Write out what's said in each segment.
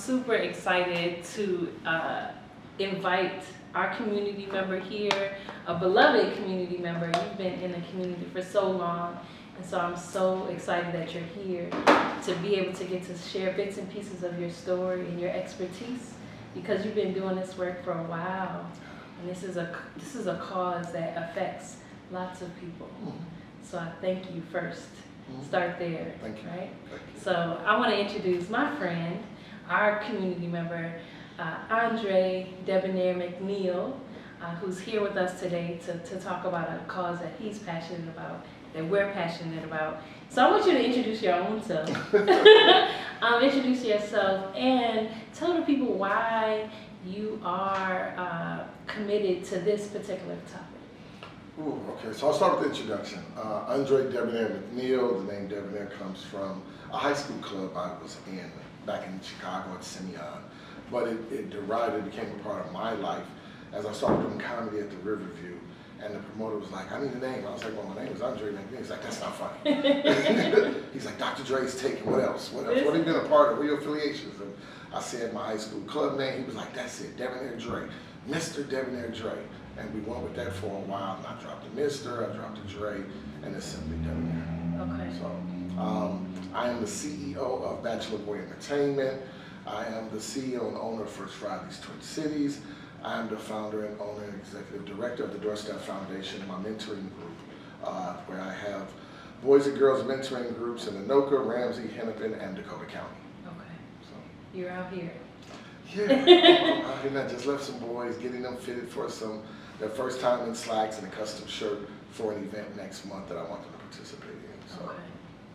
super excited to invite our community member here, a beloved community member. You've been in the community for so long, and so I'm so excited that you're here to be able to get to share bits and pieces of your story and your expertise, because you've been doing this work for a while, and this is a cause that affects lots of people. So I thank you first. Start there. Thank you. Right? Thank you. So I want to introduce my friend, our community member, Andre Debonair McNeil, who's here with us today to talk about a cause that he's passionate about, that we're passionate about. So I want you to introduce your own self. Introduce yourself and tell the people why you are committed to this particular topic. Ooh, okay, so I'll start with the introduction. Andre Debonair McNeil, the name Debonair comes from a high school club I was in back in Chicago at Simeon. But it became a part of my life as I started doing comedy at the Riverview. And the promoter was like, I need a name. I was like, well, my name is Andre McNeil. He's like, that's not funny. He's like, Dr. Dre's taken. What else? What else? What have you been a part of? What are your affiliations? And I said my high school club name. He was like, that's it, Debonair Dre. Mr. Debonair Dre. And we went with that for a while. And I dropped the Mr., I dropped the Dre, and it's simply Debonair. Okay. So I am the CEO of Bachelor Boy Entertainment. I am the CEO and owner of First Fridays Twin Cities. I am the founder and owner and executive director of the Doorstep Foundation, my mentoring group, where I have boys and girls mentoring groups in Anoka, Ramsey, Hennepin, and Dakota County. Okay. So, you're out here. Yeah, I'm out here. I just left some boys, getting them fitted for their first time in slacks and a custom shirt for an event next month that I want them to participate in. So.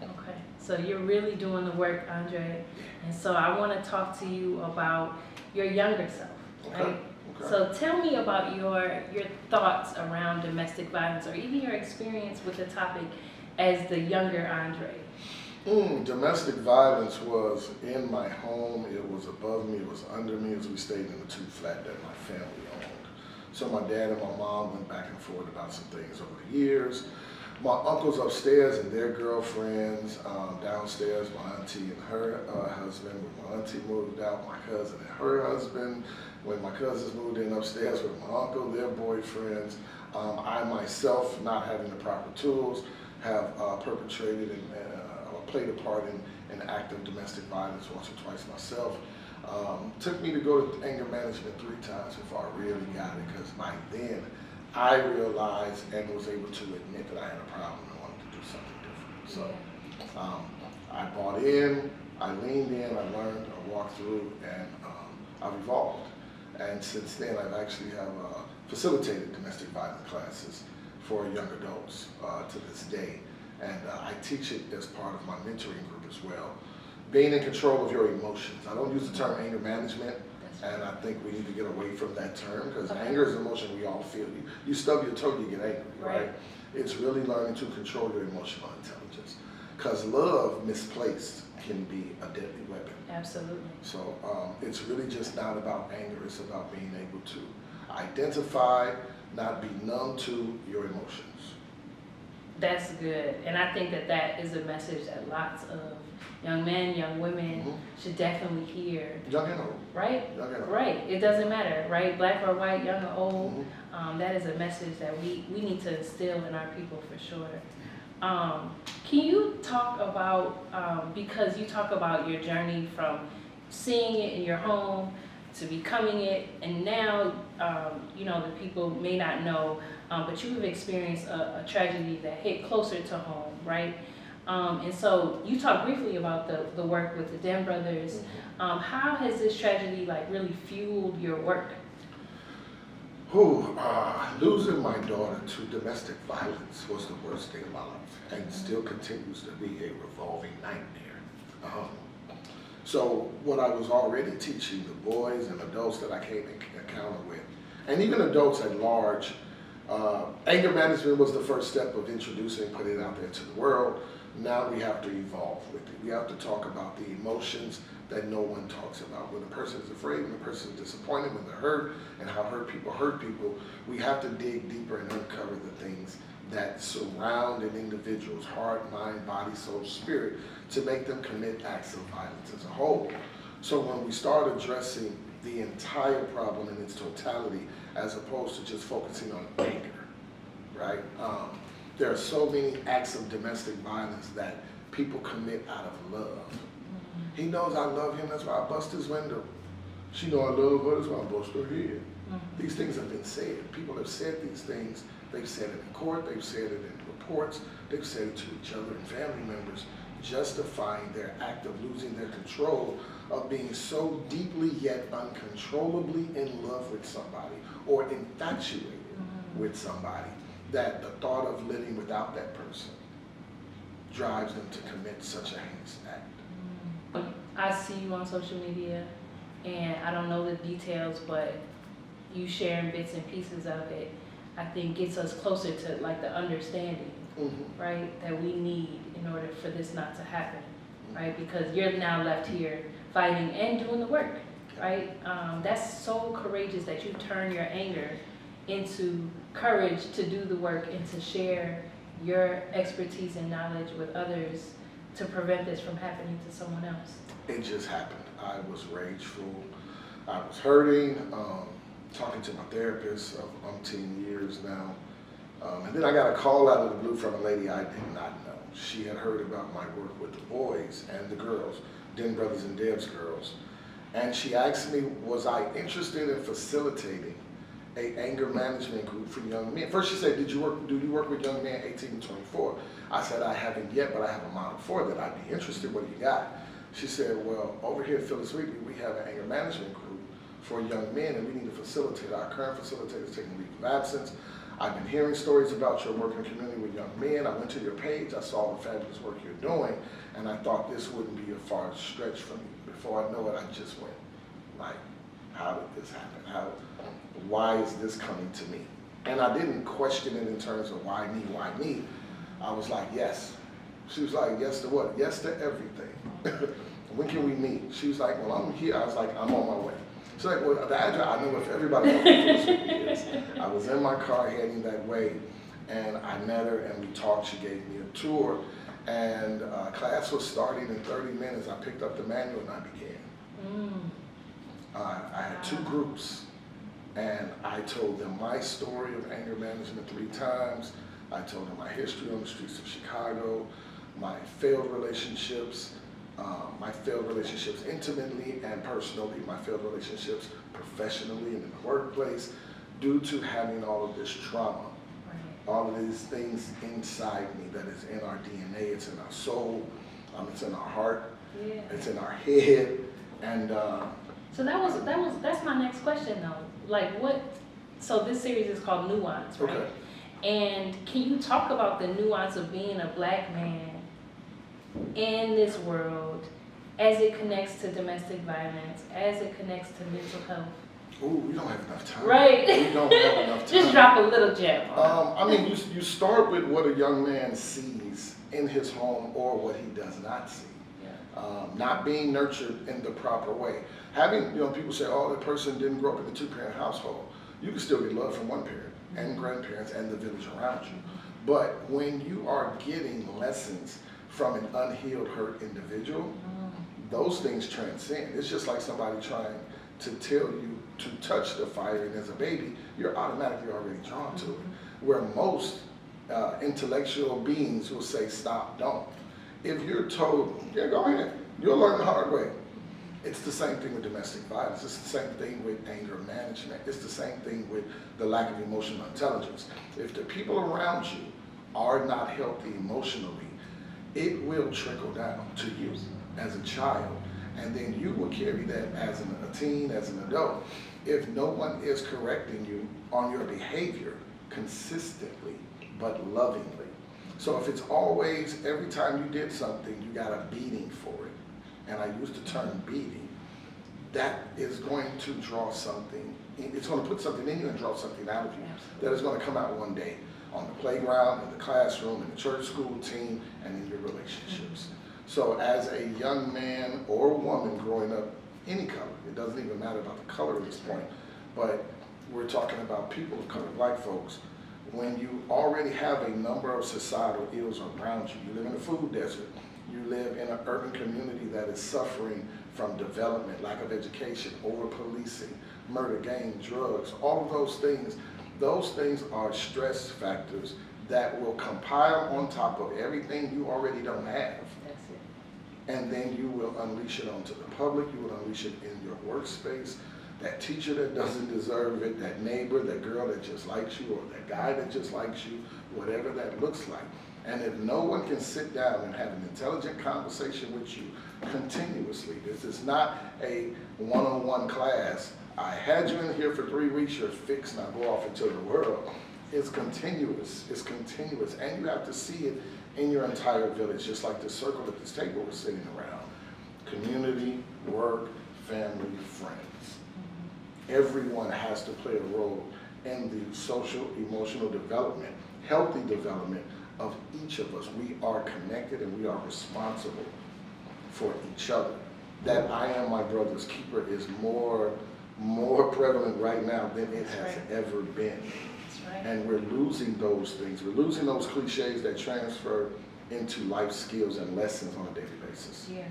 Okay. So you're really doing the work, Andre. And so I want to talk to you about your younger self, right? Okay. So tell me about your thoughts around domestic violence, or even your experience with the topic as the younger Andre. Domestic violence was in my home. It was above me. It was under me, as we stayed in a two-flat that my family owned. So my dad and my mom went back and forth about some things over the years. My uncles upstairs and their girlfriends, downstairs my auntie and her husband. When my auntie moved out, my cousin and her husband. When my cousins moved in upstairs with my uncle, their boyfriends. I myself, not having the proper tools, have perpetrated and played a part in active domestic violence once or twice myself. Took me to go to anger management 3 times before I really got it, because by then I realized and was able to admit that I had a problem and wanted to do something different. So I bought in, I leaned in, I learned, I walked through, and I've evolved. And since then, I've actually have facilitated domestic violence classes for young adults to this day. And I teach it as part of my mentoring group as well. Being in control of your emotions. I don't use the term anger management, and I think we need to get away from that term, because anger is an emotion we all feel. You stub your toe, you get angry, right? It's really learning to control your emotional intelligence, because love misplaced can be a deadly weapon. Absolutely. So it's really just not about anger. It's about being able to identify, not be numb to your emotions. That's good. And I think that is a message that lots of young men, young women should definitely hear. Young and old. Right? Young and old. Right. It doesn't matter, right? Black or white, young or old. That is a message that we need to instill in our people for sure. Can you talk about, because you talk about your journey from seeing it in your home to becoming it, and now, the people may not know, but you have experienced a tragedy that hit closer to home, right? And so you talked briefly about the work with the Den brothers. How has this tragedy really fueled your work? Losing my daughter to domestic violence was the worst day of my life, and still continues to be a revolving nightmare. So what I was already teaching the boys and adults that I came in encounter with, and even adults at large, anger management was the first step of introducing, putting it out there to the world. Now we have to evolve with it. We have to talk about the emotions that no one talks about. When a person is afraid, when a person is disappointed, when they're hurt, and how hurt people, we have to dig deeper and uncover the things that surround an individual's heart, mind, body, soul, spirit, to make them commit acts of violence as a whole. So when we start addressing the entire problem in its totality, as opposed to just focusing on anger, right? There are so many acts of domestic violence that people commit out of love. He knows I love him, that's why I bust his window. She know I love her, that's why I bust her head. These things have been said. People have said these things. They've said it in court, they've said it in reports, they've said it to each other and family members, justifying their act of losing their control, of being so deeply yet uncontrollably in love with somebody or infatuated with somebody that the thought of living without that person drives them to commit such a heinous act. I see you on social media, and I don't know the details, but you sharing bits and pieces of it, I think gets us closer to like the understanding, right, that we need in order for this not to happen, right? Because you're now left here fighting and doing the work, right? That's so courageous that you turn your anger into courage to do the work and to share your expertise and knowledge with others to prevent this from happening to someone else. It just happened. I was rageful. I was hurting. Talking to my therapist of umpteen years now. And then I got a call out of the blue from a lady I did not know. She had heard about my work with the boys and the girls, Den Brothers and Deb's girls. And she asked me, was I interested in facilitating an anger management group for young men? First she said, do you work with young men 18 to 24? I said, I haven't yet, but I have a model for that. I'd be interested. What do you got? She said, well, over here at Phyllis Weekly, we have an anger management group for young men, and we need to facilitate. Our current facilitator is taking leave of absence. I've been hearing stories about your work in the community with young men. I went to your page, I saw the fabulous work you're doing, and I thought this wouldn't be a far stretch for me. Before I know it, I just went, like, how did this happen? Why is this coming to me? And I didn't question it in terms of why me, why me. I was like, yes. She was like, yes to what? Yes to everything. When can we meet? She was like, well, I'm here. I was like, I'm on my way. She's like, well, the address, I know if everybody knows what it is. I was in my car heading that way, and I met her, and we talked. She gave me a tour, and class was starting in 30 minutes. I picked up the manual, and I began. I had 2 groups, and I told them my story of anger management 3 times. I told them my history on the streets of Chicago, my failed relationships, intimately and personally, my failed relationships professionally and in the workplace, due to having all of this trauma, all of these things inside me that is in our DNA, it's in our soul, it's in our heart, it's in our head, and so that's my next question though. Like what? So this series is called Nuance, right? Okay. And can you talk about the nuance of being a black man in this world as it connects to domestic violence, as it connects to mental health? Ooh, we don't have enough time. Right. We don't have enough time. Just drop a little gem. I mean, you start with what a young man sees in his home or what he does not see. Not being nurtured in the proper way. Having, people say, oh, that person didn't grow up in a 2-parent household. You can still get love from one parent and grandparents and the village around you. But when you are getting lessons from an unhealed, hurt individual, those things transcend. It's just like somebody trying to tell you to touch the fire, and as a baby, you're automatically already drawn to it. Where most intellectual beings will say, stop, don't. If you're told, yeah, go ahead, you'll learn the hard way. It's the same thing with domestic violence. It's the same thing with anger management. It's the same thing with the lack of emotional intelligence. If the people around you are not healthy emotionally, it will trickle down to you as a child. And then you will carry that as a teen, as an adult. If no one is correcting you on your behavior consistently, but lovingly. So if it's always, every time you did something, you got a beating for it, and I use the term beating, that is going to draw something, it's going to put something in you and draw something out of you. That is going to come out one day on the playground, in the classroom, in the church, school, team, and in your relationships. So as a young man or woman growing up, any color, it doesn't even matter about the color at this point, but we're talking about people of color, black folks. When you already have a number of societal ills around you, you live in a food desert, you live in an urban community that is suffering from development, lack of education, over-policing, murder, gang, drugs, all of those things are stress factors that will compile on top of everything you already don't have. That's it. And then you will unleash it onto the public, you will unleash it in your workspace. That teacher that doesn't deserve it, that neighbor, that girl that just likes you, or that guy that just likes you, whatever that looks like. And if no one can sit down and have an intelligent conversation with you continuously, this is not a one-on-one class. I had you in here for 3 weeks, you're fixed, now go off into the world. It's continuous, and you have to see it in your entire village, just like the circle at this table we're sitting around. Community, work, family, friends. Everyone has to play a role in the social, emotional development, healthy development of each of us. We are connected and we are responsible for each other. That I am my brother's keeper is more prevalent right now than it has ever been. Right. And we're losing those things. We're losing those cliches that transfer into life skills and lessons on a daily basis. Yeah.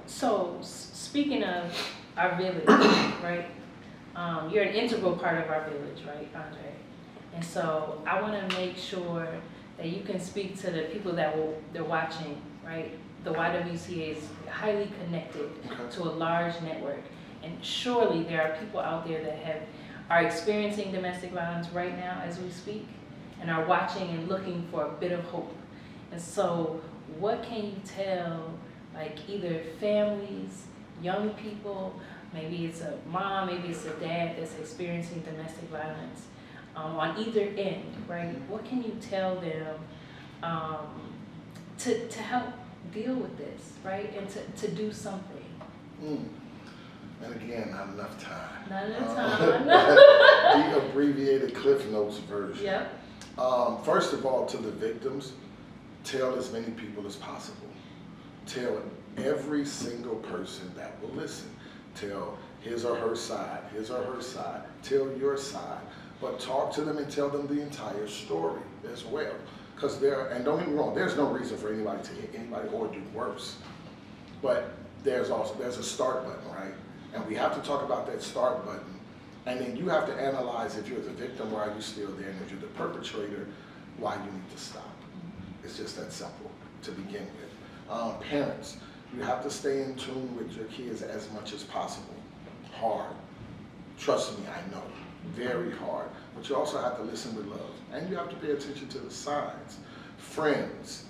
So speaking of our village, right? You're an integral part of our village, right, Andre? And so I want to make sure that you can speak to the people they're watching, right? The YWCA is highly connected to a large network, and surely there are people out there that are experiencing domestic violence right now as we speak, and are watching and looking for a bit of hope. And so, what can you tell, like either families, young people? Maybe it's a mom, maybe it's a dad that's experiencing domestic violence on either end, right? What can you tell them to help deal with this, right? And to do something? And again, not enough time. Not enough time. The abbreviated Cliff Notes version. Yep. First of all, to the victims, tell as many people as possible. Tell every single person that will listen. Tell his or her side, tell your side, but talk to them and tell them the entire story as well. Because and don't get me wrong, there's no reason for anybody to hit anybody or do worse. But there's a start button, right? And we have to talk about that start button. And then you have to analyze if you're the victim, why are you still there? And if you're the perpetrator, why you need to stop. It's just that simple to begin with. Parents, you have to stay in tune with your kids as much as possible. Hard. Trust me, I know. Very hard. But you also have to listen with love. And you have to pay attention to the signs. Friends,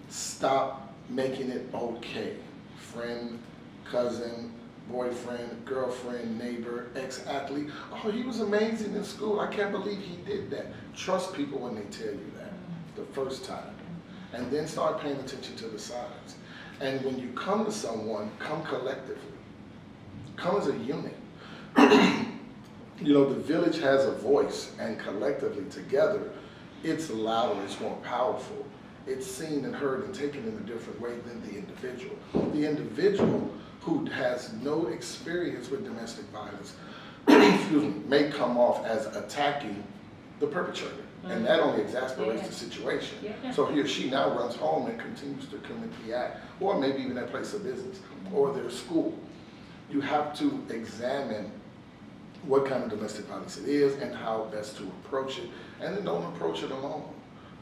stop making it okay. Friend, cousin, boyfriend, girlfriend, neighbor, ex-athlete. Oh, he was amazing in school. I can't believe he did that. Trust people when they tell you that the first time. And then start paying attention to the signs. And when you come to someone, come collectively. Come as a unit. You know, the village has a voice, and collectively together, it's louder, it's more powerful. It's seen and heard and taken in a different way than the individual. The individual who has no experience with domestic violence excuse me, may come off as attacking the perpetrator. And that only exasperates the situation. So he or she now runs home and continues to commit the act, or maybe even their place of business, or their school. You have to examine what kind of domestic violence it is and how best to approach it. And then don't approach it alone.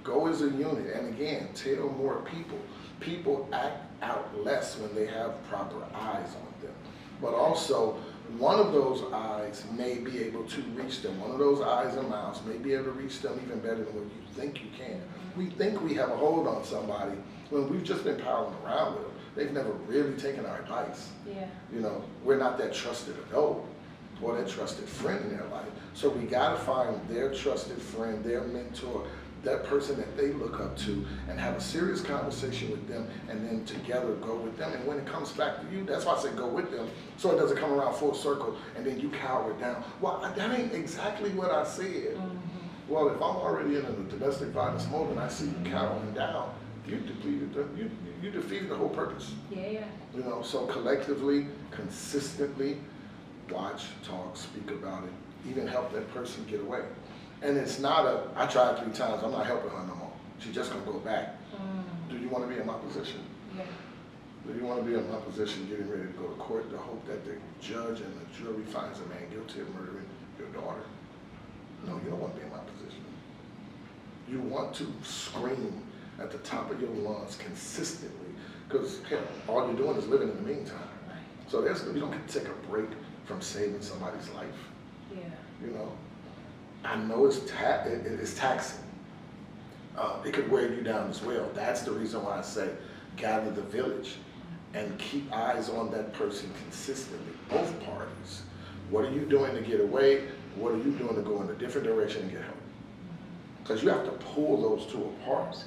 Go as a unit, and again, tell more people. People act out less when they have proper eyes on them. But also, one of those eyes may be able to reach them. One of those eyes and mouths may be able to reach them even better than what you think you can. We think we have a hold on somebody when we've just been palling around with them. They've never really taken our advice. You know, we're not that trusted adult or that trusted friend in their life. So we gotta find their trusted friend, their mentor, that person that they look up to, and have a serious conversation with them, and then together go with them. And when it comes back to you, that's why I say go with them, so it doesn't come around full circle and then you cower down. Well, that ain't exactly what I said. Well, if I'm already in a domestic violence mode and I see you cowering down, you defeated the whole purpose. You know, so collectively, consistently, watch, talk, speak about it, even help that person get away. And it's not I tried 3 times, I'm not helping her no more. She's just gonna go back. Do you wanna be in my position? Do you want to be in my position getting ready to go to court to hope that the judge and the jury finds a man guilty of murdering your daughter? No, you don't want to be in my position. You want to scream at the top of your lungs consistently, because all you're doing is living in the meantime. So you don't get to take a break from saving somebody's life. Yeah. You know, I know it's taxing. It could wear you down as well. That's the reason why I say gather the village and keep eyes on that person consistently, both parties. What are you doing to get away? What are you doing to go in a different direction and get help? Because you have to pull those two apart,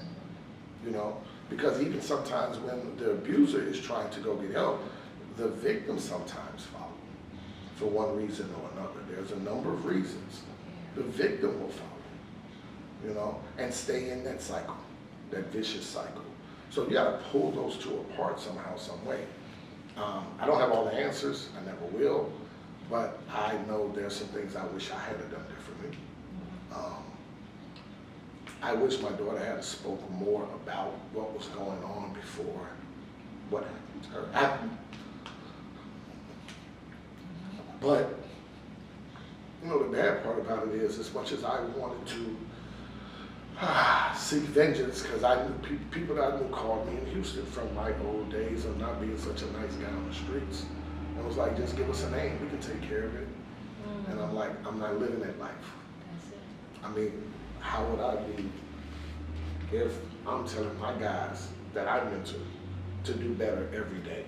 you know, because even sometimes when the abuser is trying to go get help, the victim sometimes follows for one reason or another. There's a number of reasons. The victim will follow, you know, and stay in that cycle, that vicious cycle. So you gotta pull those two apart somehow, some way. I don't have all the answers, I never will, but I know there's some things I wish I had done differently. I wish my daughter had spoken more about what was going on before what happened to her. But, you know, the bad part about it is, as much as I wanted to seek vengeance, because I knew people that I knew called me in Houston from my old days of not being such a nice guy on the streets. And was like, just give us a name, we can take care of it. And I'm like, I'm not living that life. That's it. I mean, how would I be if I'm telling my guys that I mentor to do better every day?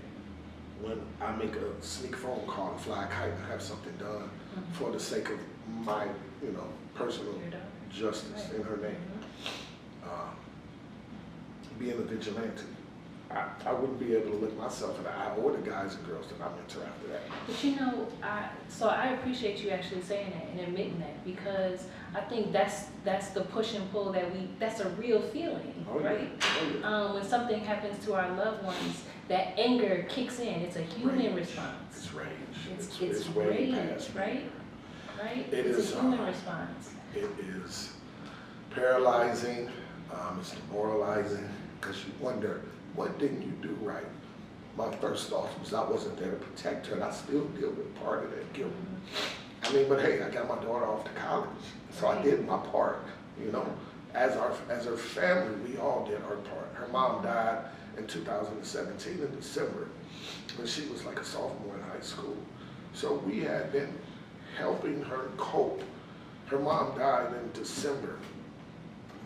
When I make a sneak phone call to fly a kite and have something done for the sake of my, you know, personal justice in her name. Being a vigilante. I wouldn't be able to look myself in the eye or the guys and girls that I mentor after that. But you know, I appreciate you actually saying that and admitting that, because I think that's the push and pull that's a real feeling, right? Oh, yeah. When something happens to our loved ones, that anger kicks in. It's a human Rage. response. It's rage. It's way rage, past right? It's a human response. It is paralyzing. It's demoralizing, because you wonder, what didn't you do right? My first thought was I wasn't there to protect her, and I still deal with part of that guilt. I mean, but hey, I got my daughter off to college, so I did my part. You know, as her family, we all did our part. Her mom died in 2017 in December, when she was like a sophomore in high school. So we had been helping her cope. Her mom died in December.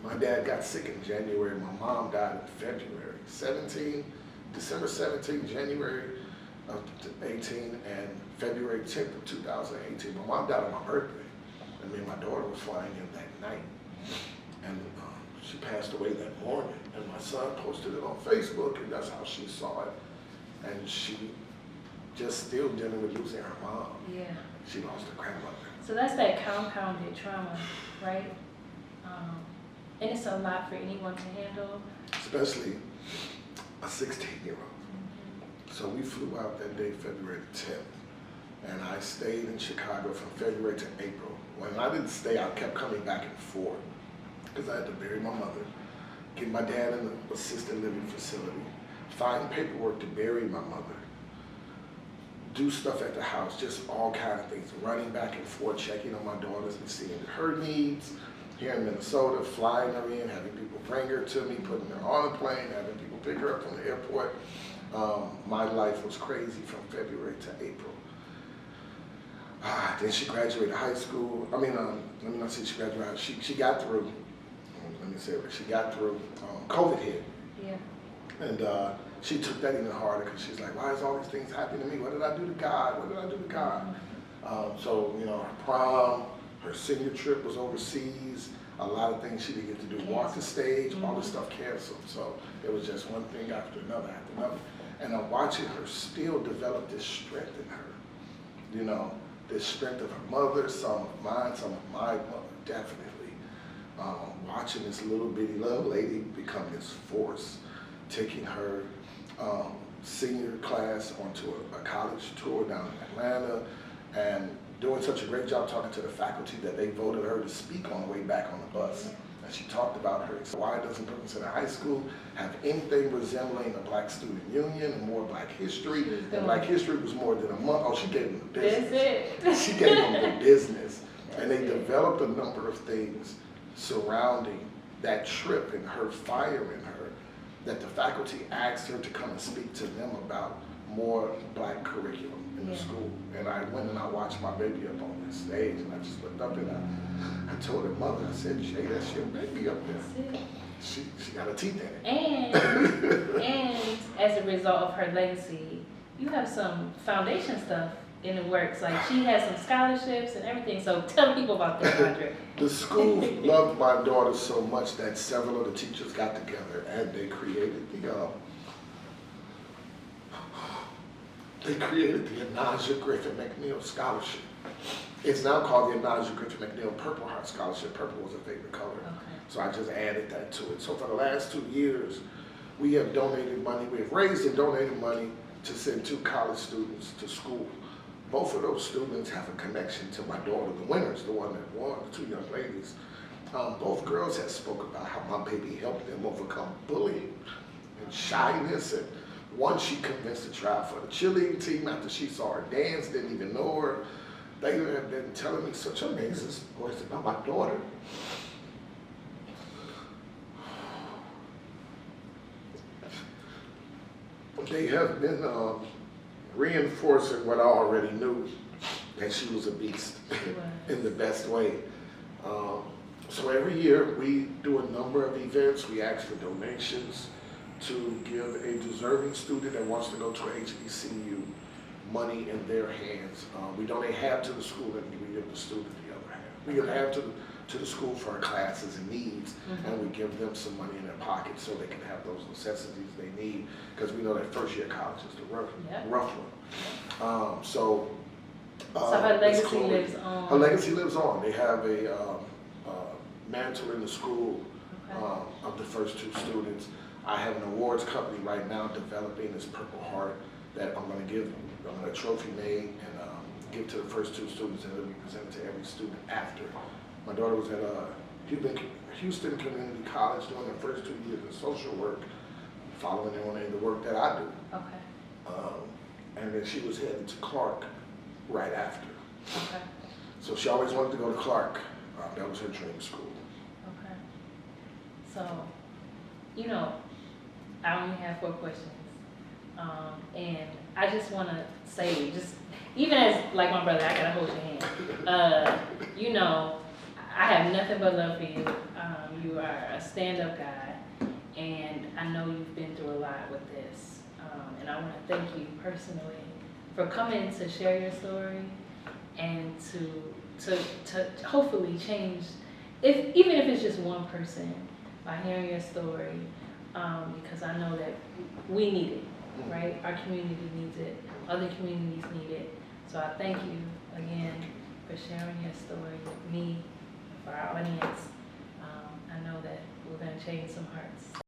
My dad got sick in January. My mom died in February. December 17, January of 18, and February 10th of 2018. My mom died on my birthday. And me and my daughter was flying in that night. And she passed away that morning. And my son posted it on Facebook, and that's how she saw it. And she just still dealing with losing her mom. Yeah. She lost her grandmother. So that's that compounded trauma, right? And it's a lot for anyone to handle. Especially a 16-year-old. So we flew out that day, February 10th. And I stayed in Chicago from February to April. When I didn't stay, I kept coming back and forth, because I had to bury my mother, get my dad in an assisted living facility, find paperwork to bury my mother, do stuff at the house, just all kind of things, running back and forth, checking on my daughters and seeing her needs. Here in Minnesota, flying her in, having people bring her to me, putting her on a plane, having people pick her up from the airport. My life was crazy from February to April. Then she graduated high school. I mean, let me not say she graduated. She got through. Let me say it. She got through. COVID hit. Yeah. And she took that even harder, because she's like, why is all these things happening to me? What did I do to God? What did I do to God? So, you know, her prom, her senior trip was overseas. A lot of things she didn't get to do. Walk the stage, all this stuff canceled. So it was just one thing after another, And I'm watching her still develop this strength in her. You know, this strength of her mother, some of mine, some of my mother, definitely. Watching this little bitty little lady become this force, taking her senior class onto a college tour down in Atlanta, and doing such a great job talking to the faculty that they voted her to speak on the way back on the bus. And she talked about her, why doesn't Brooklyn Center High School have anything resembling a Black Student Union and more Black history? And Black history was more than a month. Oh, she gave them the business. That's She gave them the business. And they developed a number of things surrounding that trip and her firing her, that the faculty asked her to come and speak to them about more Black curriculum in the school. And I went and I watched my baby up on that stage, and I just looked up and I told her mother, I said, Jay, that's your baby up there. She got her teeth in it. And as a result of her legacy, you have some foundation stuff in the works. Like, she has some scholarships and everything. So tell people about that, Roderick. The school loved my daughter so much that several of the teachers got together and they created the Anaja Griffin McNeil Scholarship. It's now called the Anaja Griffin McNeil Purple Heart Scholarship. Purple was a favorite color. Okay. So I just added that to it. So for the last 2 years, we have donated money. We have raised and donated money to send 2 college students to school. Both of those students have a connection to my daughter, the winners, the one that won, the 2 young ladies. Both girls have spoke about how my baby helped them overcome bullying and shyness. And one, she convinced to try for the cheerleading team after she saw her dance, didn't even know her. They have been telling me such amazing stories about my daughter. They have been reinforcing what I already knew, that she was a beast in the best way. So every year we do a number of events. We ask for donations to give a deserving student that wants to go to a HBCU money in their hands. We donate half to the school and we give the student the other half. We give half to the school for our classes and needs, and we give them some money in their pocket so they can have those necessities they need, because we know that first year college is the rough one. So her legacy lives on. Her legacy lives on. They have a mantle in the school of the first 2 students. I have an awards company right now developing this Purple Heart that I'm going to give. I'm going to trophy made and give to the first 2 students, and it'll be presented to every student after. My daughter was at Houston Community College doing her first 2 years in social work, following on in the work that I do. Okay. And then she was headed to Clark right after. Okay. So she always wanted to go to Clark. That was her dream school. Okay. So, you know, I only have 4 questions. And I just want to say, just even as like my brother, I gotta hold your hand. You know, I have nothing but love for you. You are a stand-up guy, and I know you've been through a lot with this. And I want to thank you personally for coming to share your story and to hopefully change, even if it's just one person, by hearing your story, because I know that we need it, right? Our community needs it. Other communities need it. So I thank you again for sharing your story with me, for our audience. I know that we're going to change some hearts.